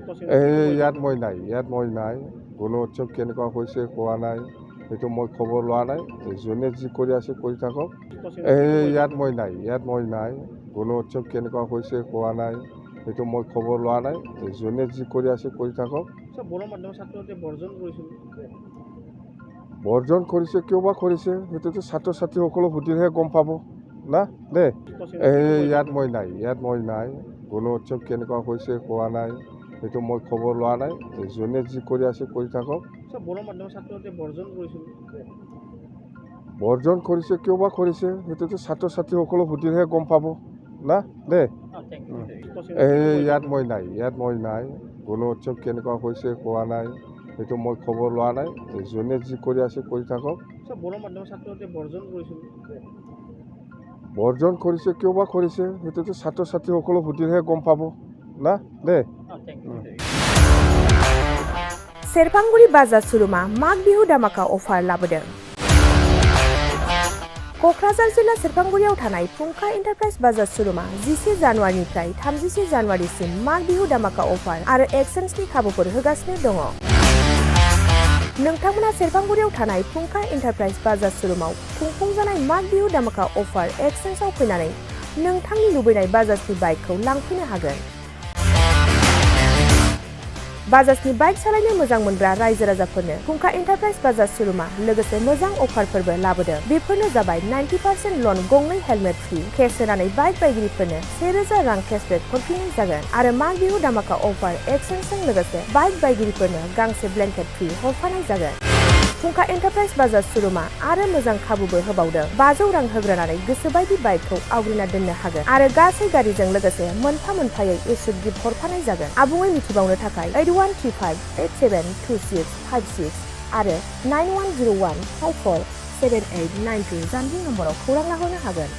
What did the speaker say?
ইয়াত মই নাই কোনো উৎসৱ কেনেকুৱা হৈছে কোৱা নাই সেইটো মই খবৰ লোৱা নাই যোনে যি কৰি আছে কৰি থাকক ইয়াত মই নাই কোনো উৎসৱ কেনেকুৱা হৈছে কোৱা নাই সেইটো মই খবৰ লোৱা নাই যোনে যি কৰি আছে কৰি থাকক বৰ্জন কৰিছে কিয় বা কৰিছে সেইটোতো ছাত্ৰ ছাত্ৰীসকলক সুধিলেহে গম পাব না দে ইয়াত মই নাই কোনো উৎসৱ কেনেকুৱা হৈছে কোৱা নাই সেইটো মই খবৰ লোৱা নাই যোনে যি কৰি আছে কৰি থাকক বৰ্জন কৰিছে কিয় বা কৰিছে সেইটোতো ছাত্ৰ ছাত্ৰীসকলক সুধিলেহে গম পাব না দে ইয়াত মই নাই কোনো উৎসৱ কেনেকুৱা হৈছে কোৱা নাই সেইটো মই খবৰ লোৱা নাই যোনে যি কৰি আছে কৰি থাকক বৰ্জন কৰিছে কিয় বা কৰিছে সেইটোতো ছাত্ৰ ছাত্ৰীসকলক সুধিলেহে গম পাব না দে सेरफांगुरि बाजार सुरुमा माग बिहु दामाका अफार लाबोदों। क'क्राझार जिल्ला सेरफांगुरियाव थानाय फुंखा एन्टारप्राइज बाजार सुरुमा 11 जानुवारिनिफ्राय 30 जानुवारिसिम माग बिहु दामाका अफार आरो एक्सचेन्जनि खाबुफोर होगासिनो दङ। नोंथांमोना सेरफांगुरियाव थानाय फुंखा एन्टारप्राइज बाजार सुरुमाव खुंफुंजानाय माग बिहु दामाका अफार एक्सचेन्जआव फैनानै नोंथांनि लुबैनाय बाजाजनि बाइकखौ लांफैनो हागोन। बाजाजनि बाइक सालायनो मोजां मोनग्रा रायजो राजाफोरनो फुंखा एन्टारप्राइज बाजार सुरुमा लोगोसे मोजां अफारफोरबो लाबोदों। बेफोरनो जाबाय 90% लन गंनै हेलमेट फ्रि केस होनानै बाइक बायगिरिफोरनो 1000 रां केसबेक हरफिननाय जागोन आरो माग बिहु दामाका अफार एक्सचेन्जजों लोगोसे बाइक बायगिरिफोरनो गांसे ब्लेंकेट फ्रि हरफानाय जागोन। फुंखा एन्टारप्राइज बाजार सुरुमा आरो मोजां खाबुबो होबावदों। 500 रां होग्रोनानै गोसोबायदि बाइकखौ आवग्रिना दोननो हागोन आरो गासै गारिजों लोगोसे मोनफा मोनफायै इस्युट गिफ्ट हरफानाय जागोन। आबुङै मिथिबावनो थाखाय 8135872656 आरो 9101547892 जानबुं नम्बराव खौरां लाहरनो हागोन।